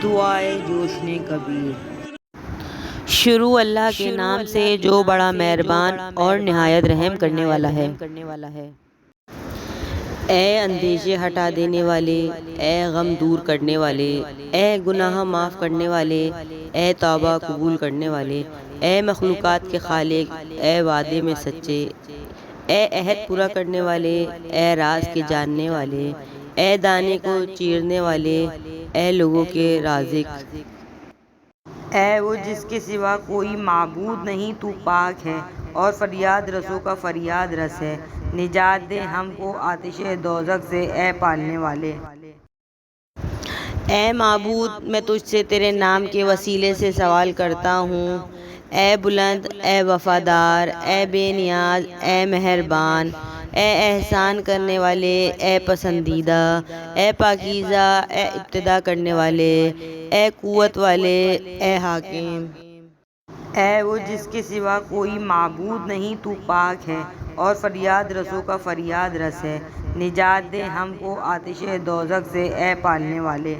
دعائے جوشن کبیر۔ شروع اللہ کے نام سے جو بڑا مہربان اور نہایت رحم کرنے والا ہے۔ اے اندیشے ہٹا دینے والے، اے غم دور کرنے والے، اے گناہ معاف کرنے والے، اے توبہ قبول کرنے والے، اے مخلوقات کے خالق، اے وعدے میں سچے، اے عہد پورا کرنے والے، اے راز کے جاننے والے، اے دانے کو چیرنے والے، اے لوگوں کے رازق۔ اے وہ جس کے سوا کوئی معبود نہیں، تو پاک ہے اور فریاد رسوں کا فریاد رس ہے۔ نجات دے ہم کو آتش دوزخ سے، اے پالنے والے۔ اے معبود، میں تجھ سے تیرے نام کے وسیلے سے سوال کرتا ہوں، اے بلند، اے وفادار، اے بے نیاز، اے مہربان، اے احسان کرنے والے، اے پسندیدہ، اے پاکیزہ، اے ابتدا کرنے والے، اے قوت والے، اے حاکم۔ اے وہ جس کے سوا کوئی معبود نہیں، تو پاک ہے اور فریاد رسوں کا فریاد رس ہے۔ نجات دے ہم کو آتش دوزخ سے، اے پالنے والے۔